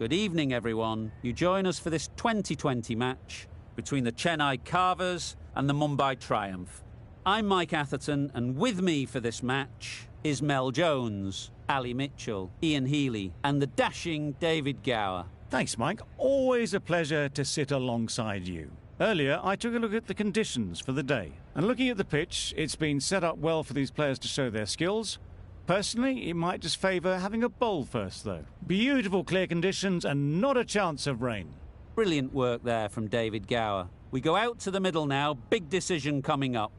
Good evening, everyone. You join us for this 2020 match between the Chennai Carvers and the Mumbai Triumph. I'm Mike Atherton, and with me for this match is Mel Jones, Ali Mitchell, Ian Healy, and the dashing David Gower. Thanks, Mike. Always a pleasure to sit alongside you. Earlier, I took a look at the conditions for the day. And looking at the pitch, it's been set up well for these players to show their skills. Personally, it might just favour having a bowl first, though. Beautiful clear conditions and not a chance of rain. Brilliant work there from David Gower. We go out to the middle now. Big decision coming up.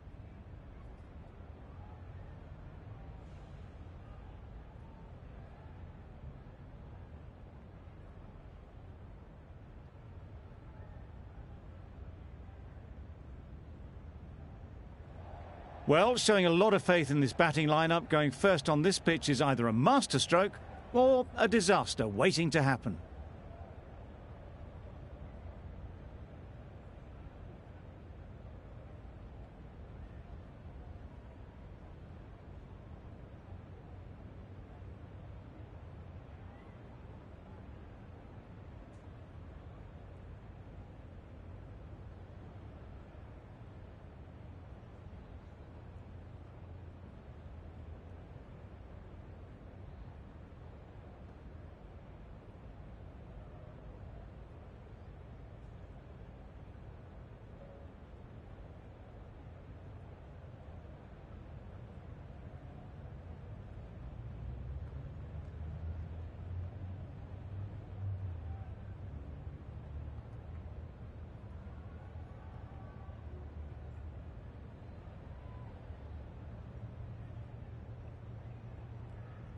Well, showing a lot of faith in this batting lineup, going first on this pitch is either a masterstroke or a disaster waiting to happen.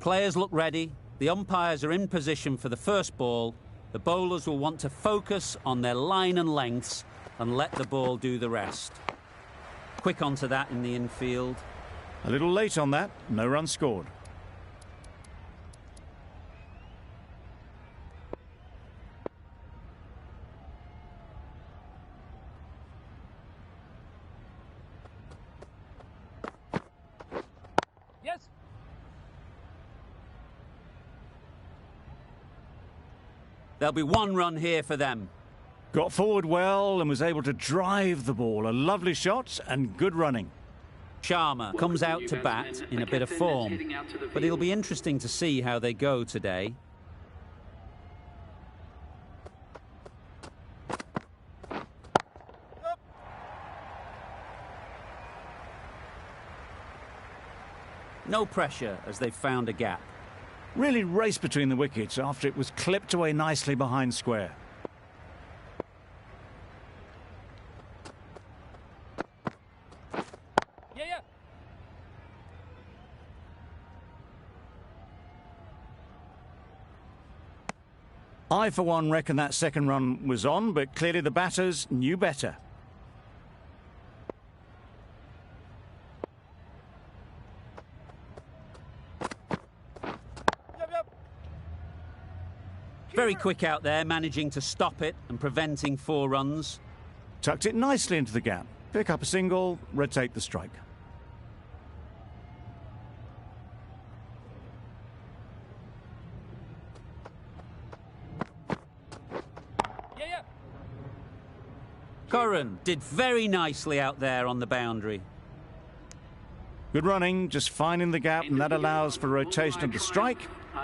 Players look ready. The umpires are in position for the first ball. The bowlers will want to focus on their line and lengths and let the ball do the rest. Quick onto that in the infield. A little late on that, no run scored. There'll be one run here for them. Got forward well and was able to drive the ball. A lovely shot and good running. Sharma comes out to bat in a bit of form, but it'll be interesting to see how they go today. No pressure as they've found a gap. Really raced between the wickets after it was clipped away nicely behind square. I, for one, reckon that second run was on, but clearly the batters knew better. Very quick out there, managing to stop it and preventing 4 runs. Tucked it nicely into the gap. Pick up a single, rotate the strike. Curran did very nicely out there on the boundary. Good running, just finding the gap, and that allows for rotation of the strike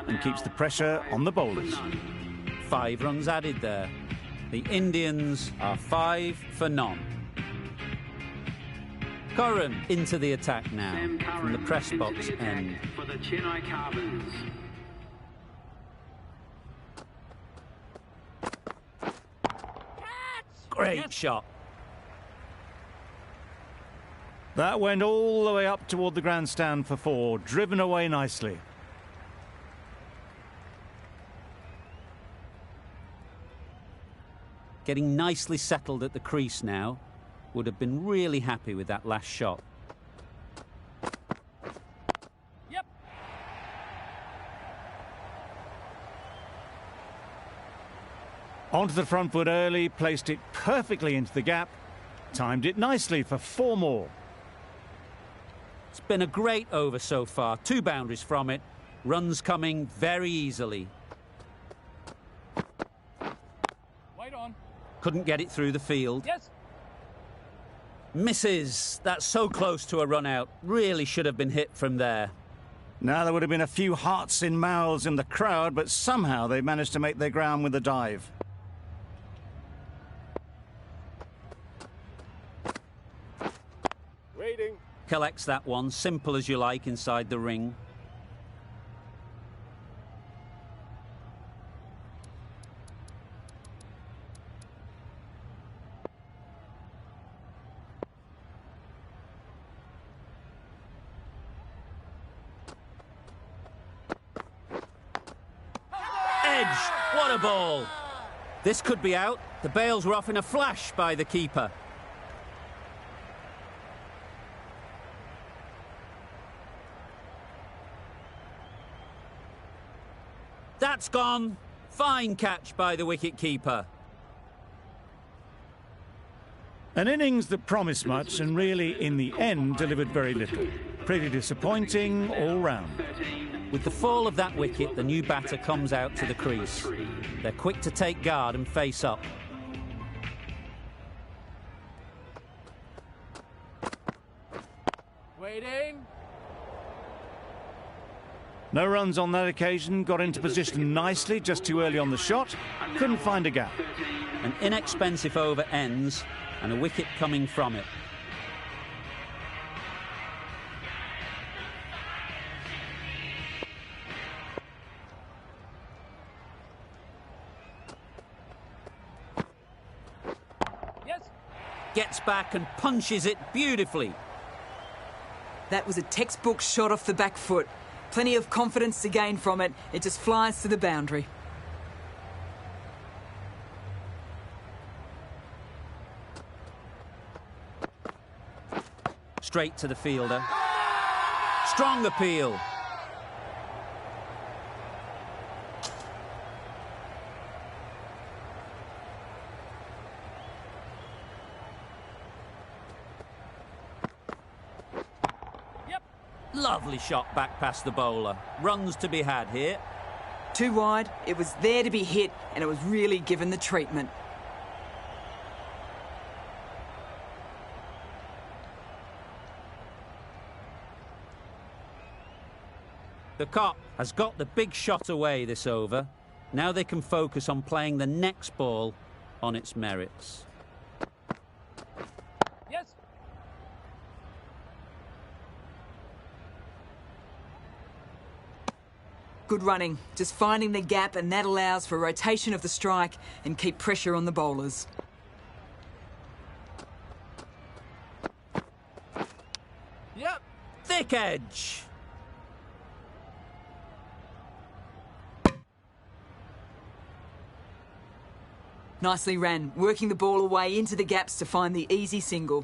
and keeps the pressure on the bowlers. 5 runs added there. The Indians are 5 for none. Curran into the attack now from the press box end. For the Chennai Carvers. Great shot. That went all the way up toward the grandstand for 4, driven away nicely. Getting nicely settled at the crease now. Would have been really happy with that last shot. Onto the front foot early, placed it perfectly into the gap, timed it nicely for 4 more. It's been a great over so far. 2 boundaries from it. Runs coming very easily. Couldn't get it through the field. Yes. Misses. That's so close to a run out. Really should have been hit from there. Now, there would have been a few hearts in mouths in the crowd, but somehow they managed to make their ground with the dive. Waiting. Collects that one, simple as you like, inside the ring. What a ball! This could be out. The bails were off in a flash by the keeper. That's gone. Fine catch by the wicket-keeper. An innings that promised much and really, in the end, delivered very little. Pretty disappointing all round. With the fall of that wicket, the new batter comes out to the crease. They're quick to take guard and face up. Waiting. No runs on that occasion, got into position nicely, just too early on the shot. Couldn't find a gap. An inexpensive over ends and a wicket coming from it. Gets back and punches it beautifully. That was a textbook shot off the back foot. Plenty of confidence to gain from it. It just flies to the boundary. Straight to the fielder. Strong appeal. Lovely shot back past the bowler. Runs to be had here. Too wide, it was there to be hit, and it was really given the treatment. The Cop has got the big shot away this over. Now they can focus on playing the next ball on its merits. Yes. Good running, just finding the gap, and that allows for rotation of the strike and keep pressure on the bowlers. Yep. Thick edge. Nicely ran, working the ball away into the gaps to find the easy single.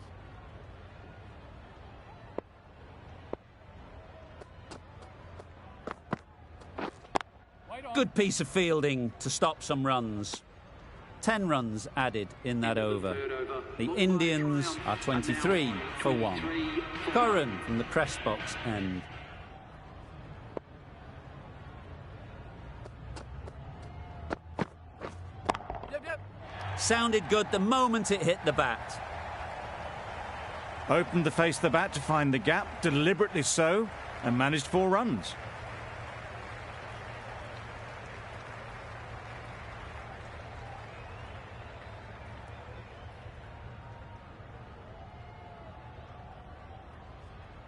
Good piece of fielding to stop some runs. 10 runs added in that over. The Indians are 23 for 1. Curran from the press box end. Sounded good the moment it hit the bat. Opened to face the bat to find the gap, deliberately so, and managed 4 runs.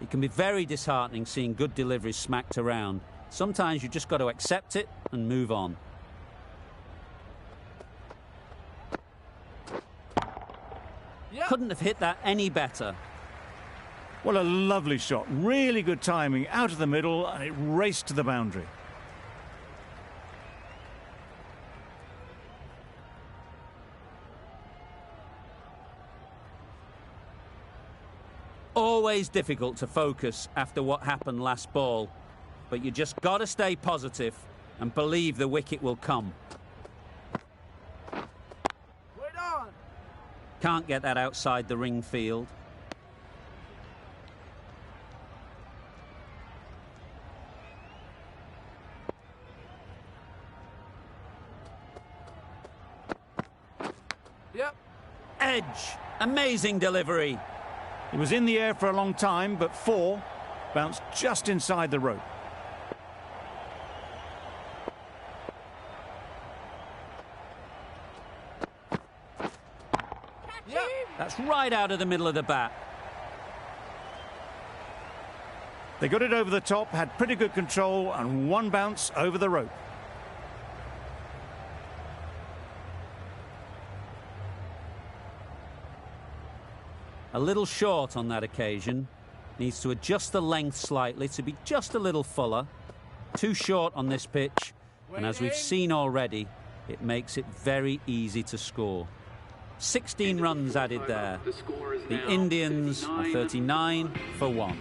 It can be very disheartening seeing good deliveries smacked around. Sometimes you just got to accept it and move on. Couldn't have hit that any better. What a lovely shot. Really good timing, out of the middle, and it raced to the boundary. Always difficult to focus after what happened last ball, but you just got to stay positive and believe the wicket will come. Wait on. Can't get that outside the ring field. Yep. Edge. Amazing delivery. He was in the air for a long time, but 4 bounced just inside the rope. Yep. That's right out of the middle of the bat. They got it over the top, had pretty good control, and 1 bounce over the rope. A little short on that occasion. Needs to adjust the length slightly to be just a little fuller. Too short on this pitch. And as we've seen already, it makes it very easy to score. 16 runs added there. The Indians are 39 for 1.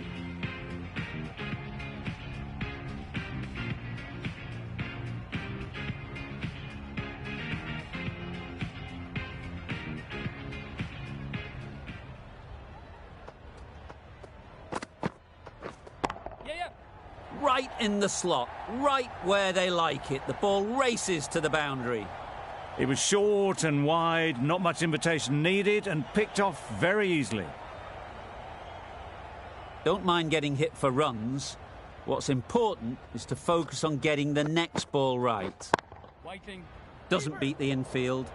Right in the slot, right where they like it. The ball races to the boundary. It was short and wide, not much invitation needed, and picked off very easily. Don't mind getting hit for runs. What's important is to focus on getting the next ball right. Waiting. Doesn't beat the infield.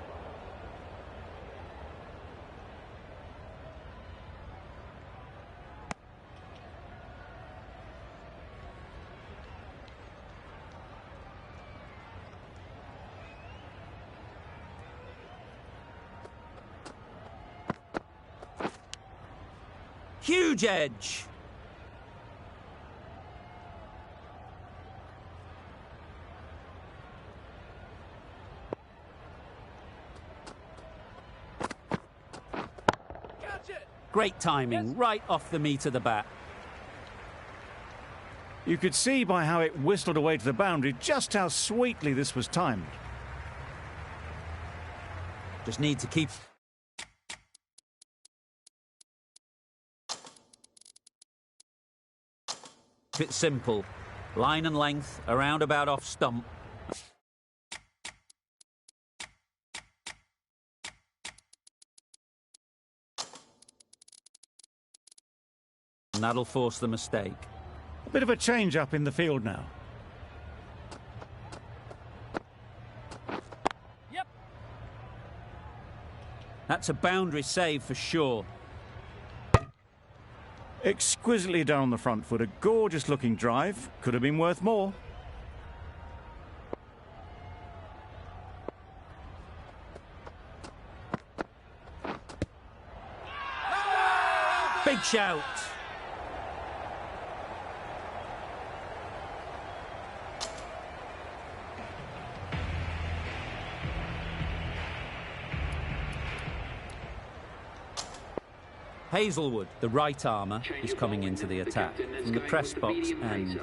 Huge edge. Catch it. Great timing, right off the meat of the bat. You could see by how it whistled away to the boundary just how sweetly this was timed. Just need to keep... Keep it simple. Line and length, around about off stump. And that'll force the mistake. A bit of a change up in the field now. Yep. That's a boundary save for sure. Exquisitely done on the front foot. A gorgeous looking drive. Could have been worth more. Big shout. Hazelwood, the right armour, is coming into the attack from the press box end.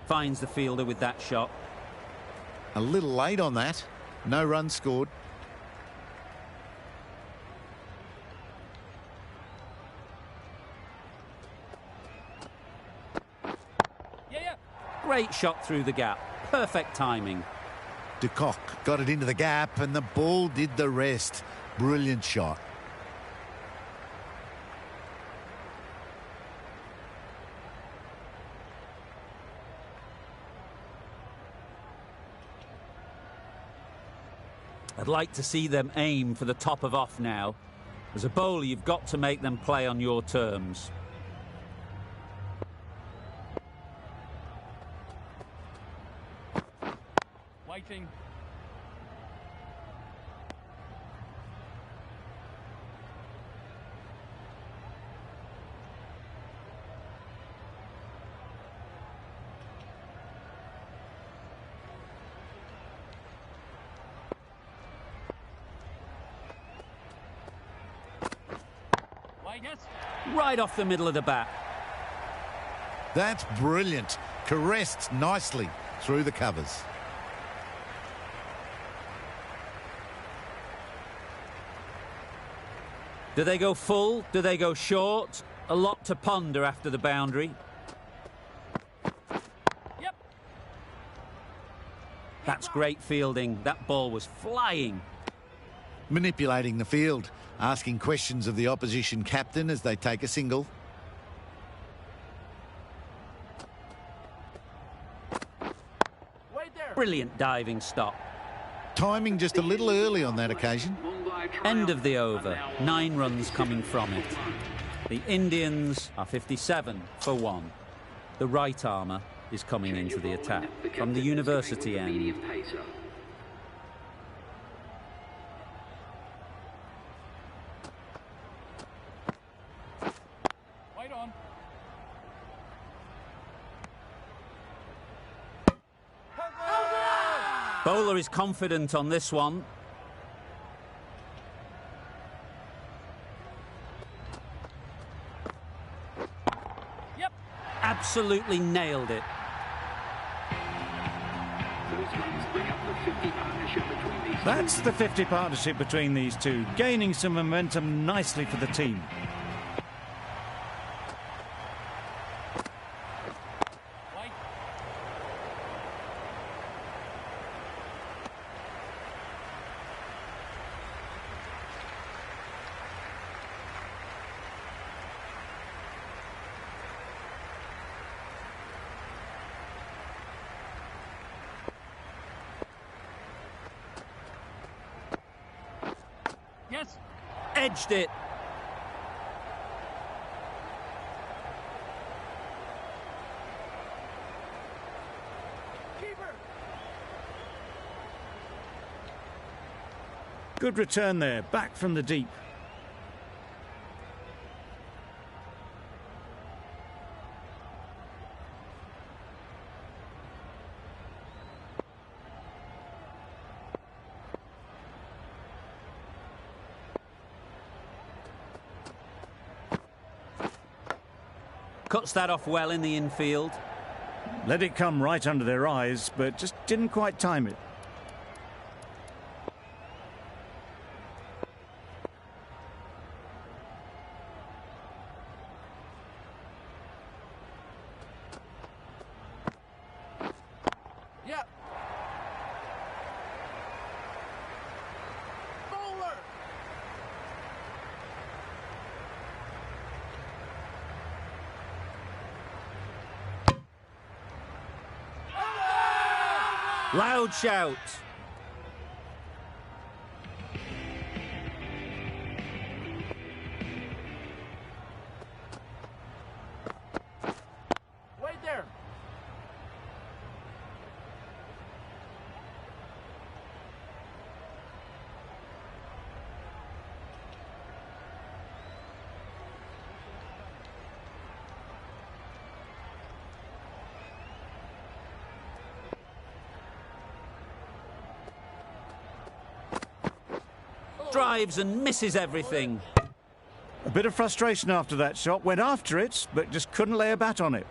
Finds the fielder with that shot. A little late on that. No run scored. Great shot through the gap. Perfect timing. De Kock got it into the gap and the ball did the rest. Brilliant shot. I'd like to see them aim for the top of off now. As a bowler, you've got to make them play on your terms. Waiting. Right off the middle of the bat. That's brilliant. Caressed nicely through the covers. Do they go full? Do they go short? A lot to ponder after the boundary. Yep. That's great fielding. That ball was flying. Manipulating the field, asking questions of the opposition captain as they take a single. Wait there. Brilliant diving stop. Timing just a little early on that occasion. End of the over. 9 runs coming from it. The Indians are 57 for 1. The right armour is coming into the attack from the university end. Wait on. Bowler is confident on this one. Yep. Absolutely nailed it. That's the 50 partnership between these two, gaining some momentum nicely for the team. Wait. Yes. Edged it. Keeper. Good return there, back from the deep. Cuts that off well in the infield. Let it come right under their eyes, but just didn't quite time it. Yep. Bowler. Loud shout. Wait there. Drives and misses everything. A bit of frustration after that shot, went after it, but just couldn't lay a bat on it.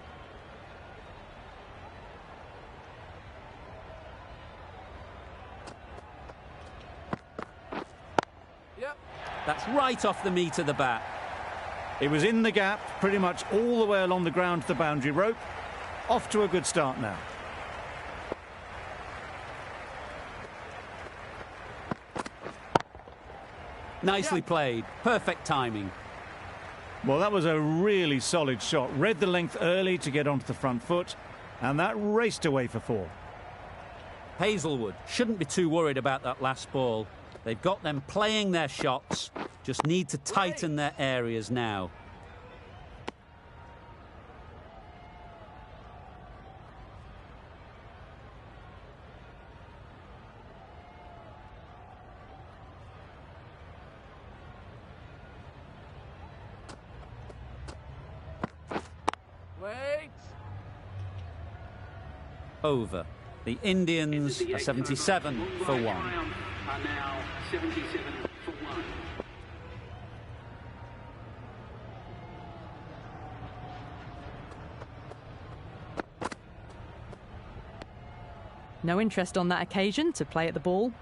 Yep. That's right off the meat of the bat. It was in the gap, pretty much all the way along the ground to the boundary rope. Off to a good start now. Nicely played. Perfect timing. Well, that was a really solid shot. Read the length early to get onto the front foot, and that raced away for 4. Hazelwood shouldn't be too worried about that last ball. They've got them playing their shots, just need to tighten their areas now. Wait. Over. The Indians are 77 for 1. Are now 77 for 1. No interest on that occasion to play at the ball.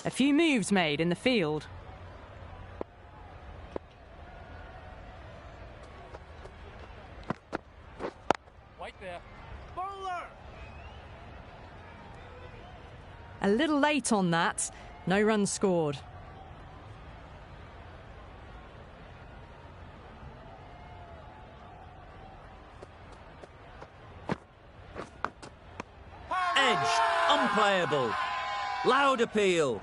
A few moves made in the field. White there. Bowler! A little late on that. No runs scored. Edged, unplayable. Loud appeal.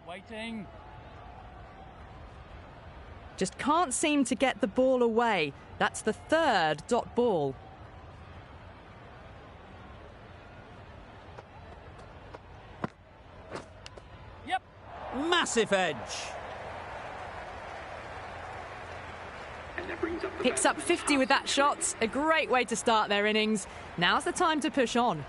Waiting. Just can't seem to get the ball away. That's the third dot ball. Yep. Massive edge. And that brings up the Picks up batsman. 50 with that shot. A great way to start their innings. Now's the time to push on.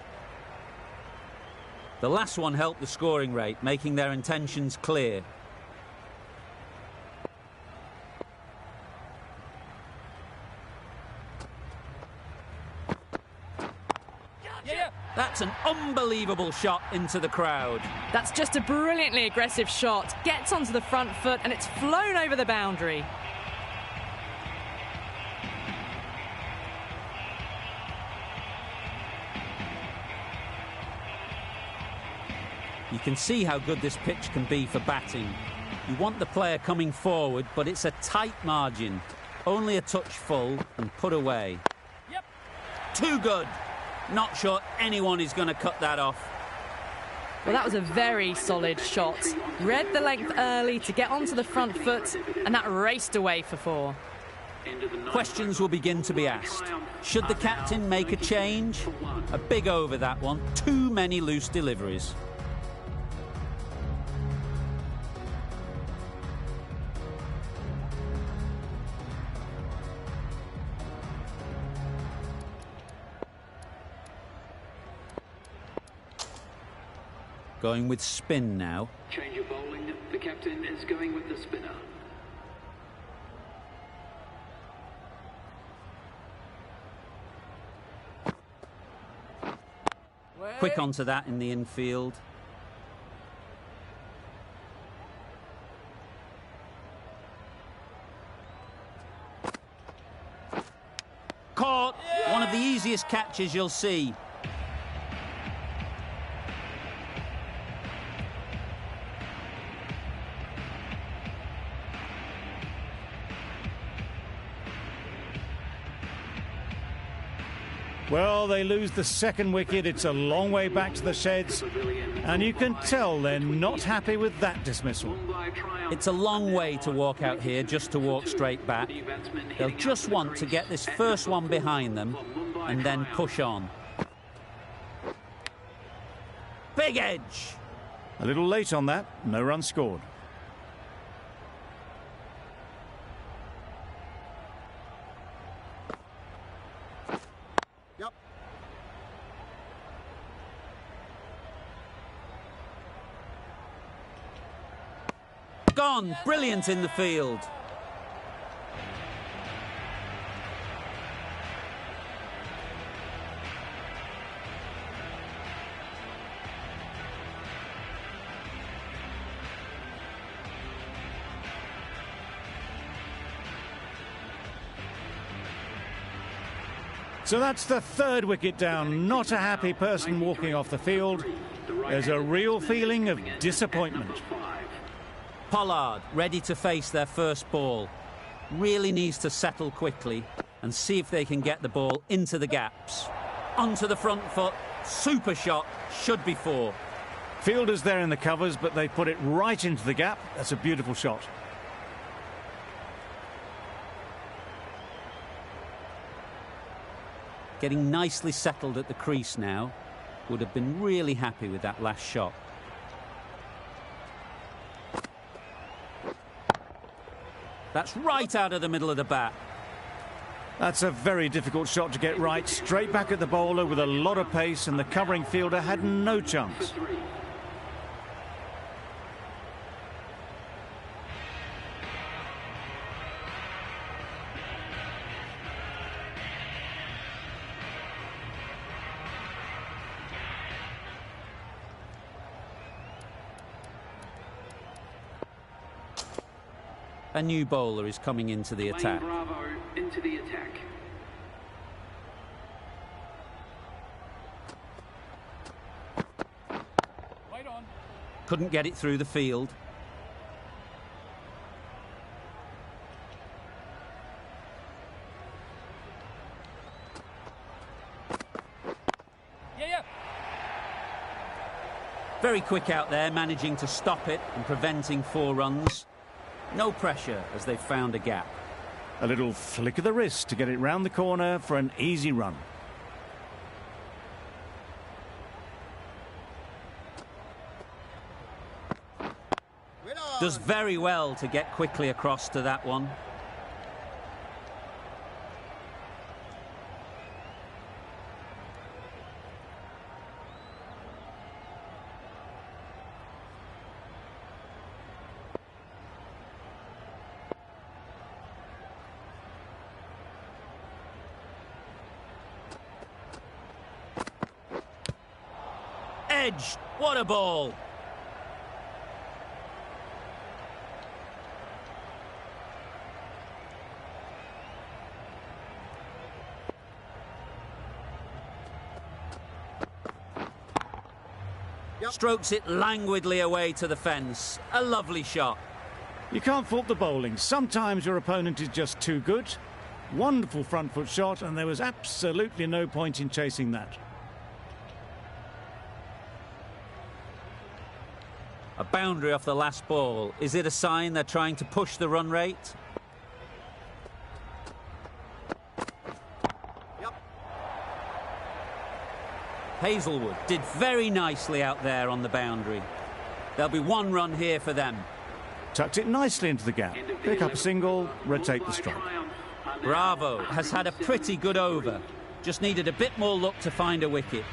The last one helped the scoring rate, making their intentions clear. Yeah. That's an unbelievable shot into the crowd. That's just a brilliantly aggressive shot. Gets onto the front foot and it's flown over the boundary. You can see how good this pitch can be for batting. You want the player coming forward, but it's a tight margin. Only a touch full and put away. Yep. Too good. Not sure anyone is going to cut that off. Well, that was a very solid shot. Read the length early to get onto the front foot, and that raced away for 4. End of the ninth. Questions will begin to be asked. Should the captain make a change? A big over that one. Too many loose deliveries. Going with spin now. Change of bowling. The captain is going with the spinner. Wait. Quick onto that in the infield. Caught. One of the easiest catches you'll see. Well, they lose the second wicket. It's a long way back to the sheds. And you can tell they're not happy with that dismissal. It's a long way to walk out here just to walk straight back. They'll just want to get this first one behind them and then push on. Big edge. A little late on that. No run scored. Gone. Brilliant in the field. So that's the third wicket down. Not a happy person walking off the field. There's a real feeling of disappointment. Pollard ready to face their first ball. Really needs to settle quickly and see if they can get the ball into the gaps. Onto the front foot. Super shot. Should be 4. Fielders there in the covers, but they put it right into the gap. That's a beautiful shot. Getting nicely settled at the crease now. Would have been really happy with that last shot. That's right out of the middle of the bat. That's a very difficult shot to get right. Straight back at the bowler with a lot of pace, and the covering fielder had no chance. A new bowler is coming into the attack. Bravo into the attack. Right on. Couldn't get it through the field. Yeah. Very quick out there, managing to stop it and preventing 4 runs. No pressure as they've found a gap. A little flick of the wrist to get it round the corner for an easy run. Does very well to get quickly across to that one. Edged. What a ball. Strokes it languidly away to the fence. A lovely shot. You can't fault the bowling. Sometimes your opponent is just too good. Wonderful front foot shot, and there was absolutely no point in chasing that. A boundary off the last ball. Is it a sign they're trying to push the run rate? Hazelwood did very nicely out there on the boundary. There'll be 1 run here for them. Tucked it nicely into the gap. Pick up a single, rotate the strike. Bravo has had a pretty good over. Just needed a bit more luck to find a wicket.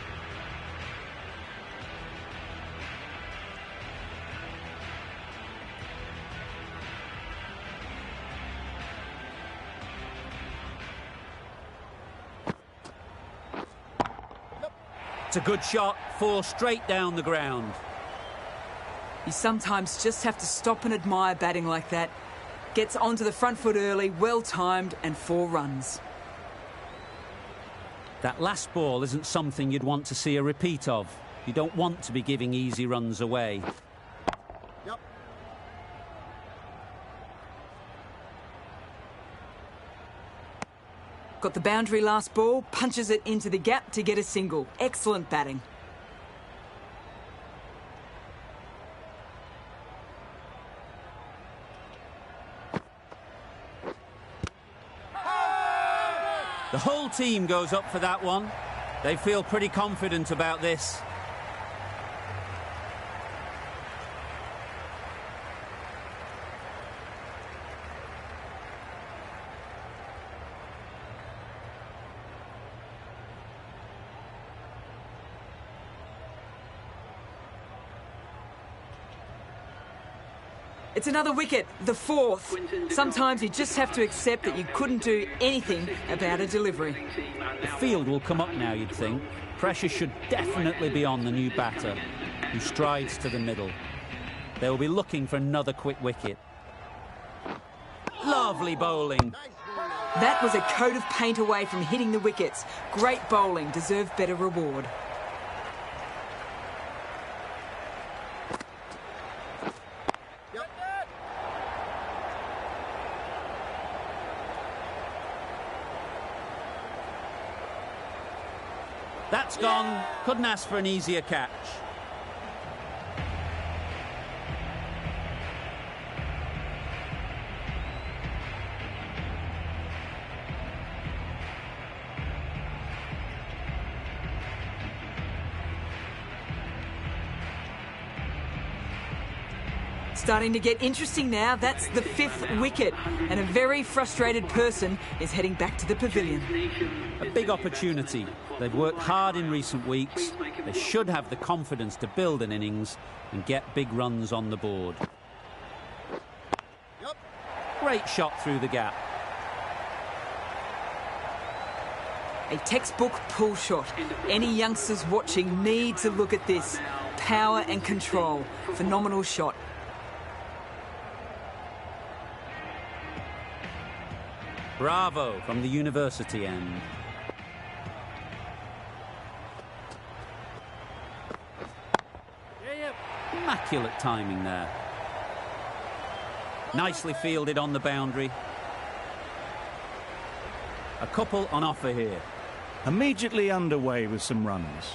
It's a good shot, 4 straight down the ground. You sometimes just have to stop and admire batting like that. Gets onto the front foot early, well timed, and 4 runs. That last ball isn't something you'd want to see a repeat of. You don't want to be giving easy runs away. Got the boundary last ball, punches it into the gap to get a single. Excellent batting. The whole team goes up for that one. They feel pretty confident about this. It's another wicket, the 4th. Sometimes you just have to accept that you couldn't do anything about a delivery. The field will come up now, you'd think. Pressure should definitely be on the new batter, who strides to the middle. They will be looking for another quick wicket. Lovely bowling. That was a coat of paint away from hitting the wickets. Great bowling, deserved better reward. That's gone. Couldn't ask for an easier catch. Starting to get interesting now. That's the 5th wicket, and a very frustrated person is heading back to the pavilion. A big opportunity. They've worked hard in recent weeks. They should have the confidence to build an innings and get big runs on the board. Great shot through the gap. A textbook pull shot. Any youngsters watching need to look at this. Power and control. Phenomenal shot. Bravo from the university end. Immaculate timing there. Nicely fielded on the boundary. A couple on offer here. Immediately underway with some runs.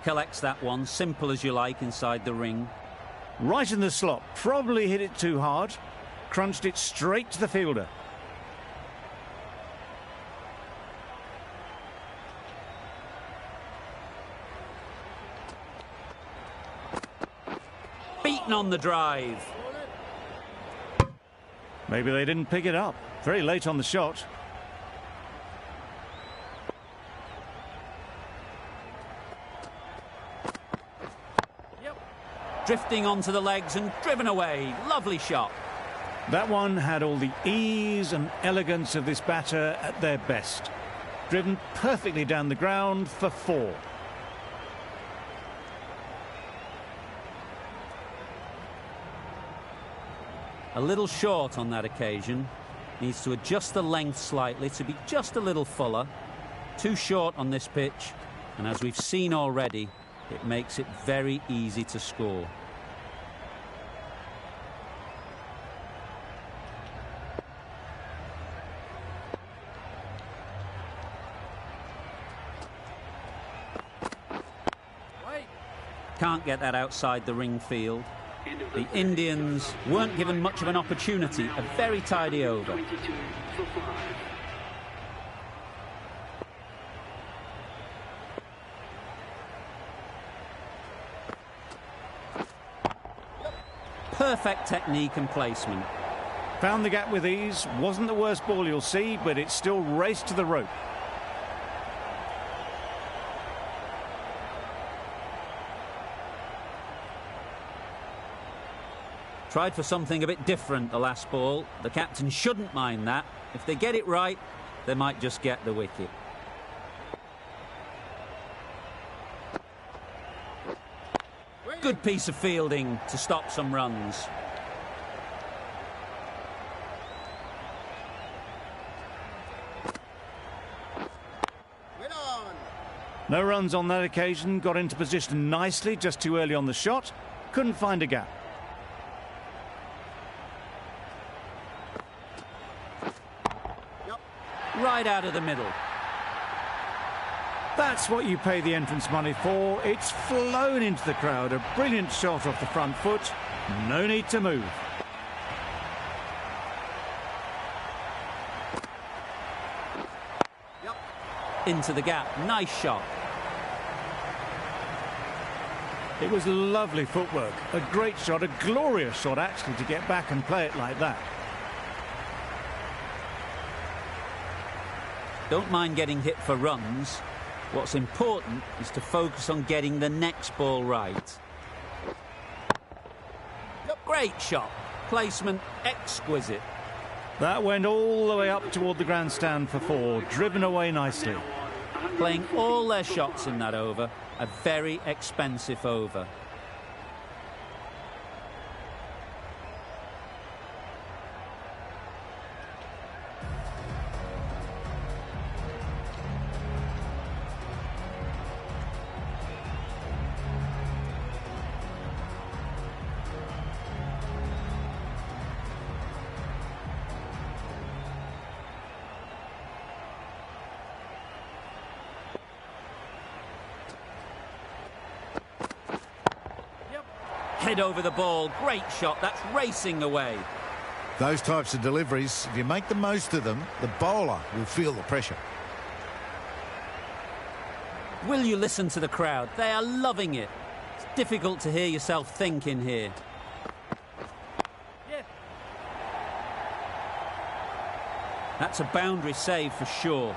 Collects that one, simple as you like, inside the ring. Right in the slot, probably hit it too hard. Crunched it straight to the fielder. Beaten on the drive. Maybe they didn't pick it up. Very late on the shot. Drifting onto the legs and driven away. Lovely shot. That one had all the ease and elegance of this batter at their best. Driven perfectly down the ground for 4. A little short on that occasion. Needs to adjust the length slightly to be just a little fuller. Too short on this pitch. And as we've seen already, it makes it very easy to score. Can't get that outside the ring field. The Indians weren't given much of an opportunity. A very tidy over. 22 for 5. Perfect technique and placement. Found the gap with ease. Wasn't the worst ball you'll see, but it still raced to the rope. Tried for something a bit different the last ball. The captain shouldn't mind that. If they get it right, they might just get the wicket. Good piece of fielding to stop some runs. No runs on that occasion. Got into position nicely, just too early on the shot. Couldn't find a gap. Right out of the middle. That's what you pay the entrance money for. It's flown into the crowd. A brilliant shot off the front foot. No need to move. Into the gap. Nice shot. It was lovely footwork. A great shot, a glorious shot actually, to get back and play it like that. Don't mind getting hit for runs. What's important is to focus on getting the next ball right. Great shot. Placement exquisite. That went all the way up toward the grandstand for 4. Driven away nicely. Playing all their shots in that over. A very expensive over. Head over the ball. Great shot. That's racing away. Those types of deliveries, if you make the most of them, the bowler will feel the pressure. Will you listen to the crowd? They are loving it. It's difficult to hear yourself think in here. That's a boundary save for sure.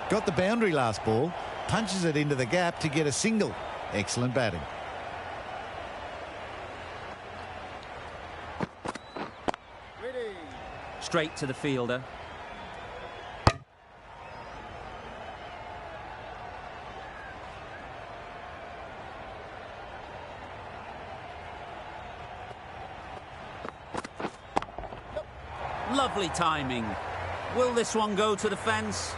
Got the boundary last ball. Punches it into the gap to get a single. Excellent batting. Straight to the fielder. Lovely timing. Will this one go to the fence?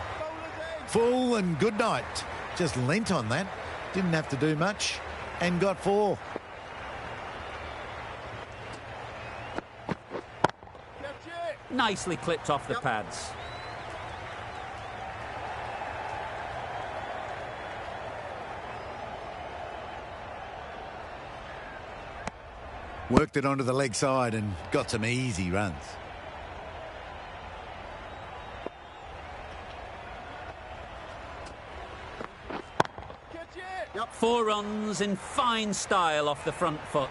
Full and good night. Just leant on that. Didn't have to do much. And got 4. Nicely clipped off the pads. Worked it onto the leg side and got some easy runs. Yep. 4 runs in fine style off the front foot.